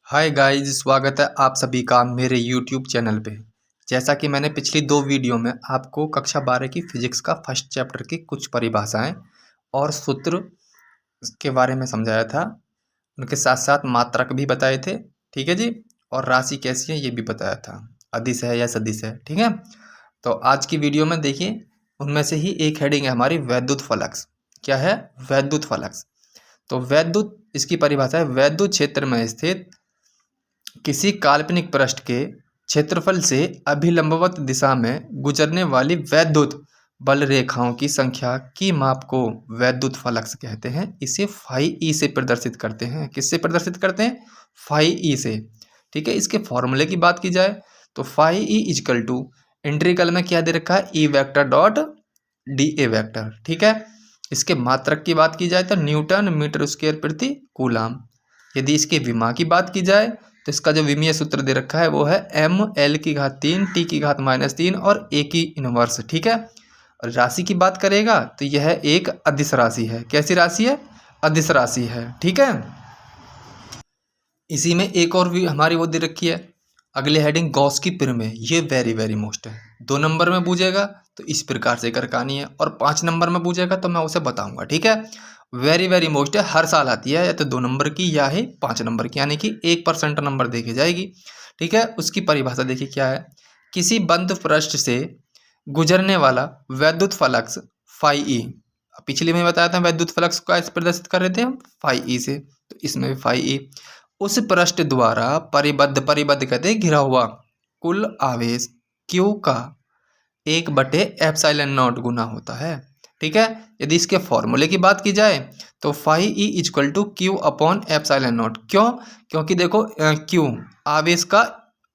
Hi guys, स्वागत है आप सभी का मेरे YouTube चैनल पे। जैसा कि मैंने पिछली 2 वीडियो में आपको कक्षा 12 की फिजिक्स का फर्स्ट चैप्टर की कुछ परिभाषाएं और सूत्र के बारे में समझाया था। उनके साथ साथ मात्रक भी बताए थे, ठीक है जी। और राशि कैसी है ये भी बताया था, अदिश है या सदिश है, ठीक है। तो आज की वीडियो में देखिए, उनमें से ही एक हेडिंग है हमारी वैद्युत फ्लक्स। क्या है? वैद्युत फ्लक्स। तो वैद्युत, इसकी परिभाषा है वैद्युत क्षेत्र में स्थित किसी काल्पनिक पृष्ठ के क्षेत्रफल से अभिलंबवत दिशा में गुजरने वाली वैद्युत बल रेखाओं की संख्या की माप को वैद्युत फ्लक्स कहते हैं। इसे फाई ई से प्रदर्शित करते हैं। किससे प्रदर्शित करते हैं? फाई ई से, ठीक है। इसके फॉर्मूले की बात की जाए तो phi E equal to, integral में क्या दे रखा है? E vector dot d A vector, ठीक है। इसके मात्रक की बात की जाए तो न्यूटन मीटर स्क्वायर प्रति कूलाम। यदि इसके विमा की बात की जाए तो इसका जो विमीय सूत्र दे रखा है वो है एम एल की घात 3 टी की घात -3 और ए की इनवर्स, ठीक है। और राशि की बात करेगा तो यह एक अदिश राशि है। कैसी राशि है? अदिश राशि है, ठीक है। इसी में एक और भी हमारी वो दे रखी है, अगले हेडिंग गॉस की प्रमेय। ये वेरी वेरी मोस्ट है। 2 नंबर में पूछेगा तो इस प्रकार से कर कहानी है, और 5 नंबर में पूछेगा तो मैं उसे बताऊंगा, ठीक है। वेरी वेरी मोस्ट है, हर साल आती है, या तो 2 नंबर की या ही 5 नंबर की, यानी कि 1% नंबर देखी जाएगी, ठीक है। उसकी परिभाषा देखिए क्या है। किसी बंद पृष्ठ से गुजरने वाला वैद्युत फ्लक्स फाई ई, पिछले में बताया था वैद्युत फ्लक्स का इस प्रदर्शित कर रहे थे हम फाई ई से, तो इसमें भी फाई ई उस पृष्ठ द्वारा परिबद्ध कहते हैं घिरा हुआ कुल आवेश Q का 1/एप्सिलॉन नॉट गुना होता है, ठीक है। यदि इसके फॉर्मूले की बात की जाए तो phi E equal to Q upon epsilon naught. क्यों? क्योंकि देखो Q आवेश का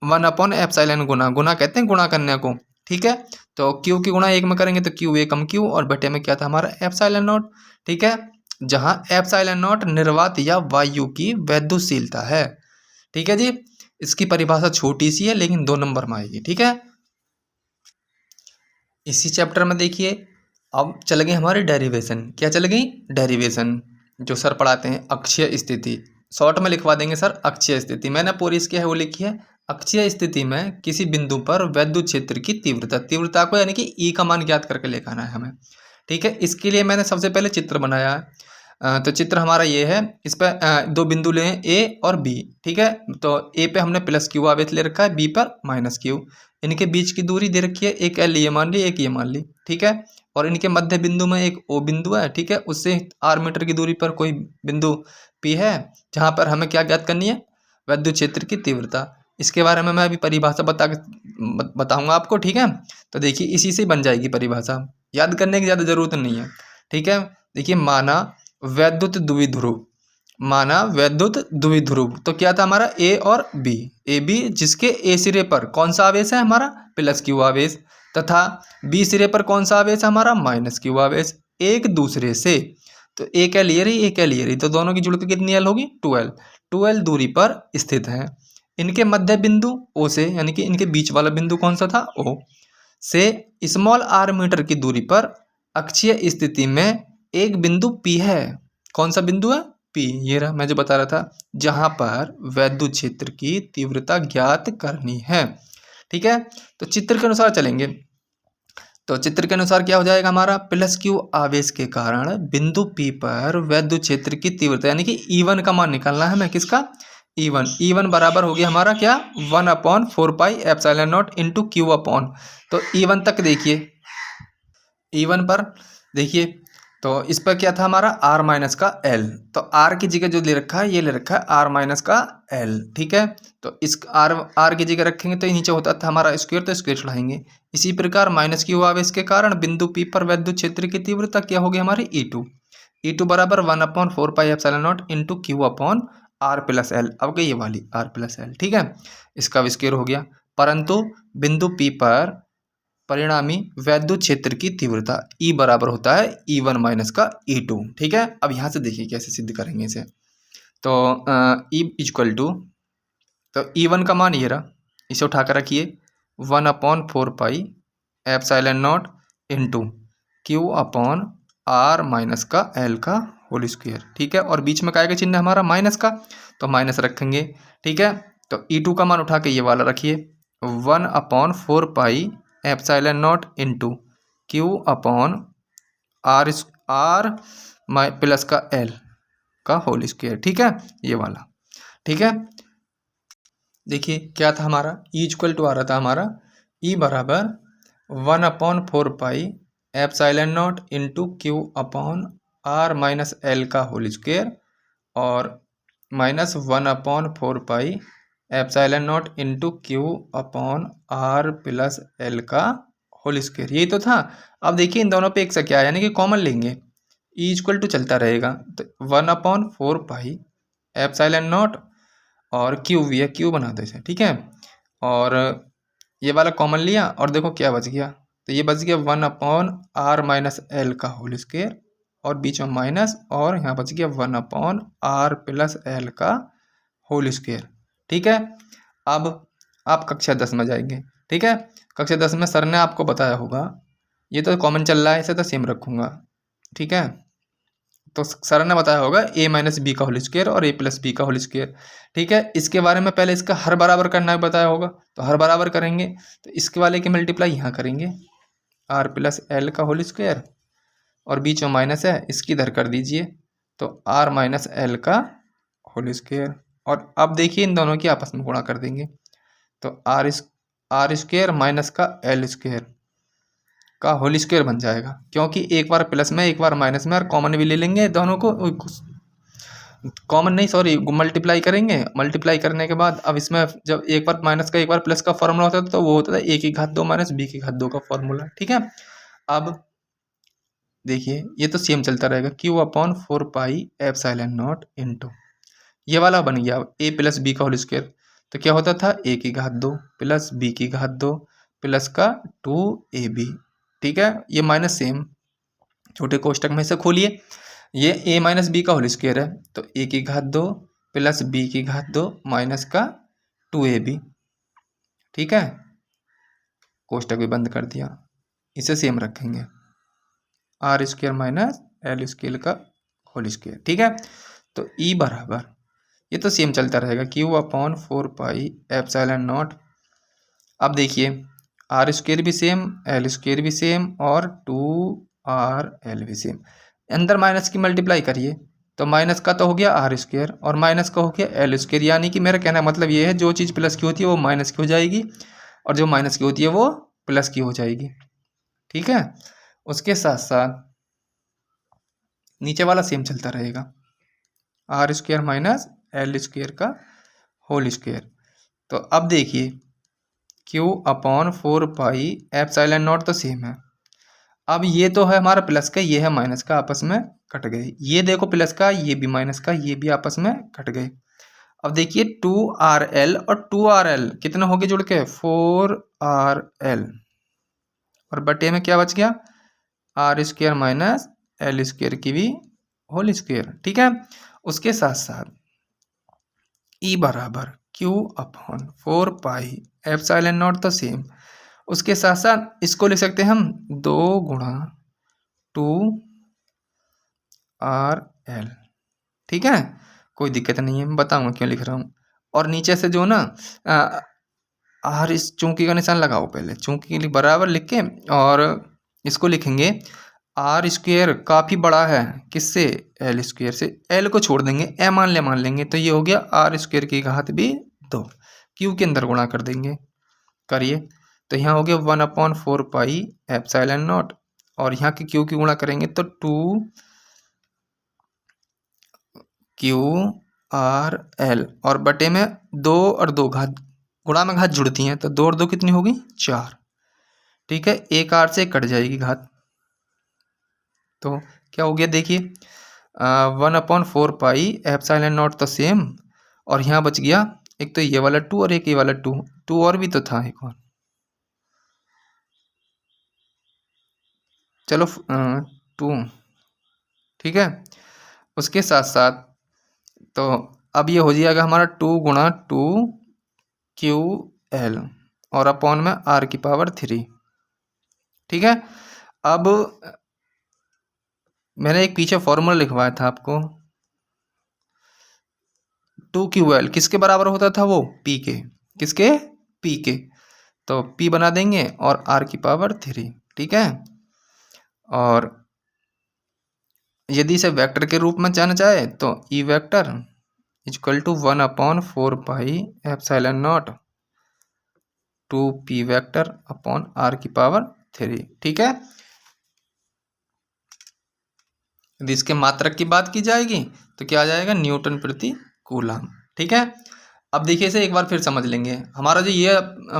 1/एप्सिलॉन गुना कहते हैं गुणा करने को, ठीक है। तो Q की गुणा 1 में करेंगे तो Q एकम Q, और बटे में क्या था हमारा? एप्सिलॉन नॉट, ठीक है। जहां एप्सिलॉन नॉट निर्वात या वायु की वैद्युतशीलता है, ठीक है जी। इसकी परिभाषा छोटी सी है लेकिन 2 नंबर में आएगी, ठीक है। इसी चैप्टर में देखिए, अब चल गई हमारी डेरिवेशन। क्या चल गई? डेरिवेशन। जो सर पढ़ाते हैं अक्षीय स्थिति, शॉर्ट में लिखवा देंगे सर अक्षीय स्थिति। मैंने पूरी इसकी है वो लिखी है। अक्षीय स्थिति में किसी बिंदु पर वैद्युत क्षेत्र की तीव्रता को यानी कि ई का मान ज्ञात करके लेकर आना है हमें, ठीक है। इसके लिए मैंने सबसे पहले चित्र बनाया है। तो चित्र हमारा ये है। इस पर 2 बिंदु ले ए और बी, ठीक है। तो ए पे हमने प्लस क्यू आवेश ले रखा है, बी पर माइनस क्यू। इनके बीच की दूरी दे रखी है, एक एल ये मान ली, एक ये मान ली, ठीक है। और इनके मध्य बिंदु में एक ओ बिंदु है, ठीक है। उससे आर मीटर की दूरी पर कोई बिंदु पी है, जहाँ पर हमें क्या ज्ञात करनी है? वैद्युत क्षेत्र की तीव्रता। इसके बारे में मैं अभी परिभाषा बताऊंगा आपको, ठीक है। तो देखिए इसी से बन जाएगी परिभाषा, याद करने की ज़्यादा जरूरत नहीं है, ठीक है। देखिए माना वैद्युत द्विध्रुव, माना वैद्युत द्विध्रुव, तो क्या था हमारा? ए और बी। ए बी जिसके ए सिरे पर कौन सा आवेश है हमारा? प्लस क्यू आवेश, तथा बी सिरे पर कौन सा आवेश है हमारा? माइनस क्यू आवेश, एक दूसरे से। तो एक एल ये रही, एक एल ये रही, तो दोनों की जुड़ के कितनी एल होगी? 2L। 2L दूरी पर स्थित है। इनके मध्य बिंदु ओ से, यानी कि इनके बीच वाला बिंदु कौन सा था? ओ से स्मॉल आर मीटर की दूरी पर अक्षीय स्थिति में एक बिंदु P है। कौन सा बिंदु है? P। ये रहा मैं जो बता रहा था, जहां पर वैद्युत क्षेत्र की तीव्रता ज्ञात करनी है, ठीक है। तो चित्र के अनुसार चलेंगे। तो चित्र के अनुसार क्या हो जाएगा हमारा? प्लस क्यू आवेश के कारण बिंदु P पर वैद्युत क्षेत्र की तीव्रता, यानी कि E1 का मान निकालना है हमें। किसका? E1 बराबर हो गया हमारा क्या? 1/4πε0 इंटू क्यू अपॉन। तो E1 तक देखिए, E1 पर देखिए, तो इस पर क्या था हमारा? R माइनस का L। तो R की जगह जो ले रखा है, ये ले रखा है R माइनस का L, ठीक है। तो इस R की जगह रखेंगे तो नीचे होता था हमारा स्क्वायर, तो स्क्वायर चढ़ाएंगे। इसी प्रकार माइनस क्यू आवेश के कारण बिंदु P पर वैद्युत क्षेत्र की तीव्रता क्या होगी हमारी? E2 बराबर 1/4πε0 into Q upon R plus L। अब गई ये वाली R प्लस L, ठीक है। इसका स्क्वायर हो गया, परंतु बिंदु P पर परिणामी वैद्युत क्षेत्र की तीव्रता E बराबर होता है E1 माइनस का E2, ठीक है। अब यहाँ से देखिए कैसे सिद्ध करेंगे इसे। तो E इक्वल टू, तो E1 का मान ये रहा, इसे उठा कर रखिए 1/4πε0 into Q upon R minus का L का होल स्क्वायर। ठीक है, और बीच में क्या का चिन्ह है हमारा माइनस का, तो माइनस रखेंगे। ठीक है, तो E2 का मान उठा के ये वाला रखिए 1/4 pi epsilon naught into Q upon R plus का एल का होल स्क्वायर। ठीक है, ये वाला। ठीक है, देखिए क्या था हमारा, E इक्वल टू आ रहा था हमारा E बराबर 1/4 pi epsilon naught into Q upon R minus L का होल स्क्वायर और minus 1/4 pi epsilon naught into Q upon R plus L का होल स्क्वायर। यही तो था। अब देखिए इन दोनों पे एक से क्या है, यानी कि कॉमन लेंगे, E इक्वल टू चलता रहेगा, तो 1/4 पाई एप्सिलॉन नॉट और क्यू भी है, क्यू बना दो इसे। ठीक है, और ये वाला कॉमन लिया और देखो क्या बच गया, तो ये बच गया 1/r माइनस एल का होल स्क्वायर और बीच में माइनस, और यहाँ बच गया 1/r प्लस एल का होल स्क्वायर। ठीक है, अब आप कक्षा 10 में जाएंगे। ठीक है, कक्षा 10 में सर ने आपको बताया होगा, ये तो कॉमन चल रहा है इसे तो सेम रखूँगा। ठीक है, तो सर ने बताया होगा a माइनस बी का होल स्क्वायर और a प्लस बी का होल स्क्वायर। ठीक है, इसके बारे में पहले इसका हर बराबर करना है बताया होगा, तो हर बराबर करेंगे, तो इसके वाले की मल्टीप्लाई यहाँ करेंगे r प्लस एल का होल स्क्वायर और बीच में माइनस है, इसकी इधर कर दीजिए, तो r माइनस एल का होल स्क्वायर। और अब देखिए इन दोनों की आपस में गुणा कर देंगे, तो आर स्क्वायर माइनस का एल स्क्वायर का होल स्क्वायर बन जाएगा, क्योंकि एक बार प्लस में एक बार माइनस में, और कॉमन भी ले लेंगे दोनों को, कॉमन नहीं सॉरी मल्टीप्लाई करेंगे। मल्टीप्लाई करने के बाद अब इसमें जब एक बार माइनस का एक बार प्लस का फॉर्मूला होता था, तो वो होता था a की घात 2 माइनस b की घात 2 का फॉर्मूला। ठीक है, अब देखिए ये तो सेम चलता रहेगा, q/4 pi epsilon naught into ये वाला बन गया a प्लस बी का होल स्क्वायर, तो क्या होता था a की घात 2 प्लस b की घात 2 प्लस का 2ab। ठीक है, ये माइनस सेम छोटे कोष्टक में से खोलिए, ये a माइनस बी का होल स्क्वायर है, तो a की घात 2 प्लस b की घात 2 माइनस का 2ab। ठीक है, कोष्टक भी बंद कर दिया, इसे सेम रखेंगे R square minus L square का होल स्क्वायर। ठीक है, तो E बराबर ये तो सेम चलता रहेगा q/4 पाई एप्सिलॉन नॉट। अब देखिए आर स्क्वायर भी सेम, एल स्क्वायर भी सेम और 2rl भी सेम, अंदर माइनस की मल्टीप्लाई करिए, तो माइनस का तो हो गया आर स्क्वायर और माइनस का हो गया एल स्क्वायर, यानी कि मेरा कहना मतलब ये है जो चीज़ प्लस की होती है वो माइनस की हो जाएगी और जो माइनस की होती है वो प्लस की हो जाएगी। ठीक है, उसके साथ साथ नीचे वाला सेम चलता रहेगा, R square minus L square का होल स्क्वायर। तो अब देखिए q/4 पाई एप्सिलॉन नॉट तो सेम है, अब ये तो है हमारा प्लस का, ये है माइनस का, आपस में कट गए। ये देखो प्लस का, ये भी माइनस का, ये भी आपस में कट गए। अब देखिए 2rl और 2rl कितने हो गए जुड़ के 4rl, और बटे में क्या बच गया R square minus L square की भी होल स्क्वायर। ठीक है, उसके साथ साथ E बराबर q/4 पाई एप्सिलॉन नॉट तो सेम, उसके साथ साथ इसको लिख सकते हैं हम 2 गुणा 2rl। ठीक है, कोई दिक्कत नहीं है, मैं बताऊंगा क्यों लिख रहा हूँ। और नीचे से जो ना आर इस चूंकि का निशान लगाओ, पहले चूंकि के लिए बराबर लिख के और इसको लिखेंगे आर स्क्वायर काफ़ी बड़ा है किससे, एल स्क्वायर से, एल को छोड़ देंगे, ए मान लेंगे, तो ये हो गया आर स्क्वायर की घात भी 2, क्यू के अंदर गुणा कर देंगे, करिए, तो यहाँ हो गया 1/4 पाई एप्सिलॉन नॉट और यहाँ की क्यू की गुणा करेंगे तो 2qrl और बटे में 2 और 2 घात, गुणा में घात जुड़ती हैं, तो 2 और 2 कितनी होगी 4। ठीक है, एक आर से कट जाएगी घात, तो क्या हो गया देखिए 1/4 पाई एप्सिलॉन नॉट तो सेम, और यहाँ बच गया एक तो ये वाला 2 और एक ये वाला 2 और भी तो था एक और, चलो 2। ठीक है, उसके साथ साथ तो अब ये हो जाएगा हमारा 2 गुणा 2ql और अपॉन में r की पावर 3। ठीक है, अब मैंने एक पीछे फॉर्मूला लिखवाया था आपको, 2QL किसके बराबर होता था वो, P के, किसके, P के। तो P बना देंगे और R⁻3, ठीक है। और यदि इसे वेक्टर के रूप में जाना चाहे तो E vector equal to 1/4πε0 2P vector upon R⁻3, ठीक है। यदि इसके मात्रक की बात की जाएगी तो क्या आ जाएगा, न्यूटन प्रति कूलम, ठीक है। अब देखिए इसे एक बार फिर समझ लेंगे। हमारा जो ये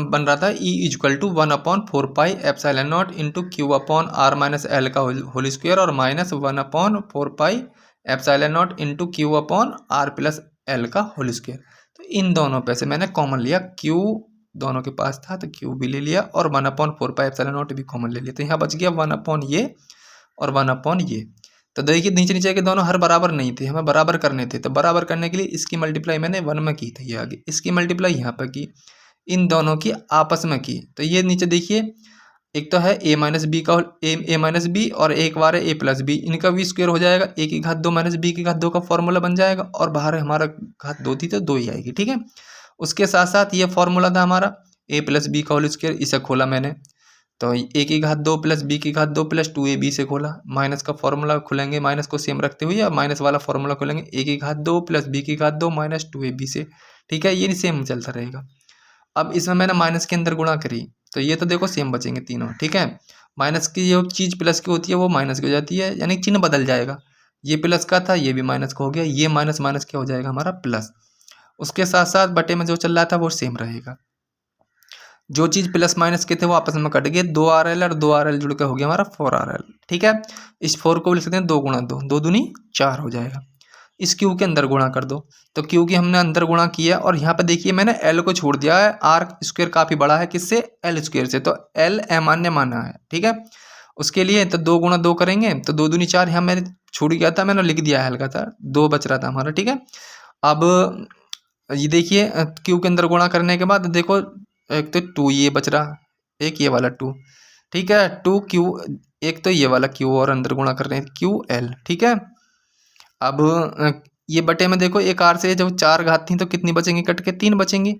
बन रहा था E equal to 1/4πε0 into Q upon R-L का होल स्क्वायर और minus 1/4πε0 into Q upon R+L का होल स्क्वायर। तो इन दोनों पे से मैंने कॉमन लिया, Q दोनों के पास था तो Q भी ले लिया और 1/4πε0 भी कॉमन ले लिया। तो यहाँ बच गया 1 ये और 1 ये। तो देखिए नीचे नीचे के दोनों हर बराबर नहीं थे, हमें बराबर करने थे। तो बराबर करने के लिए इसकी मल्टीप्लाई मैंने 1 में की थी, ये आगे इसकी मल्टीप्लाई यहाँ पर की, इन दोनों की आपस में की। तो ये नीचे देखिए एक तो है a-b का a-b और एक बार है a+b, इनका v स्क्वायर हो जाएगा, a की घात 2 माइनस b की घात 2 का फॉर्मूला बन जाएगा और बाहर हमारा घात 2 थी तो 2 ही आएगी, ठीक है। उसके साथ साथ ये फॉर्मूला था हमारा a+b का होल स्क्वायर, इसे खोला मैंने तो a की घात 2 प्लस b की घात 2 प्लस 2ab से खोला, माइनस का फॉर्मूला खुलेंगे, माइनस को सेम रखते हुए माइनस वाला फॉर्मूला खोलेंगे, a की घात 2 प्लस b की घात 2 माइनस 2ab से, ठीक है। ये सेम चलता रहेगा। अब इसमें मैंने माइनस के अंदर गुणा करी तो ये तो देखो सेम बचेंगे तीनों, ठीक है। माइनस की जो चीज़ प्लस की होती है वो माइनस की हो जाती है, यानी चिन्ह बदल जाएगा। ये प्लस का था ये भी माइनस का हो गया, ये माइनस माइनस क्या हो जाएगा हमारा प्लस। उसके साथ साथ बटे में जो चल रहा था वो सेम रहेगा। जो चीज़ प्लस माइनस के थे वो आपस में कट गए, 2RL और 2RL जुड़ के हो गया हमारा 4RL, ठीक है। इस 4 को लिख सकते हैं 2 गुणा 2, 2 दूनी 4 हो जाएगा। इस क्यू के अंदर गुणा कर दो, तो क्यू की हमने अंदर गुणा किया और यहाँ पे देखिए मैंने एल को छोड़ दिया है, आर स्क्वायर काफ़ी बड़ा है किससे, एल स्क्वायर से, तो एल अमान्य माना है, ठीक है। उसके लिए तो 2 गुणा 2 करेंगे तो 2 दूनी 4, यहाँ मैंने छूट गया था, मैंने लिख दिया है हल्का था, 2 बच रहा था हमारा, ठीक है। अब ये देखिए क्यू के अंदर गुणा करने के बाद देखो एक तो 2 ये बच रहा, एक ये वाला 2, ठीक है। 2Q, एक तो ये वाला Q और अंदर गुणा कर रहे हैं QL, ठीक है। अब ये बटे में देखो एक आर से जब 4 घात थी तो कितनी बचेंगी कट के, 3 बचेंगी,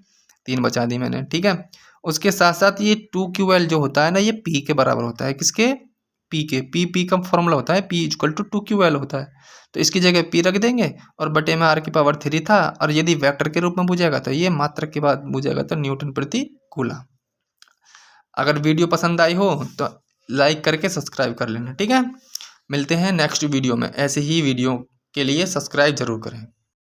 3 बचा दी मैंने, ठीक है। उसके साथ साथ ये 2QL जो होता है ना ये P के बराबर होता है, किसके, P के। P का फॉर्मूला होता है P इक्वल टू 2QL होता है, तो इसकी जगह P रख देंगे और बटे में R⁻3 था, और यदि वेक्टर के रूप में पूछेगा तो ये मात्रक के बाद पूछेगा तो न्यूटन प्रति कूलम। अगर वीडियो पसंद आई हो तो लाइक करके सब्सक्राइब कर लेना, ठीक है। मिलते हैं नेक्स्ट वीडियो में, ऐसे ही वीडियो के लिए सब्सक्राइब जरूर करें।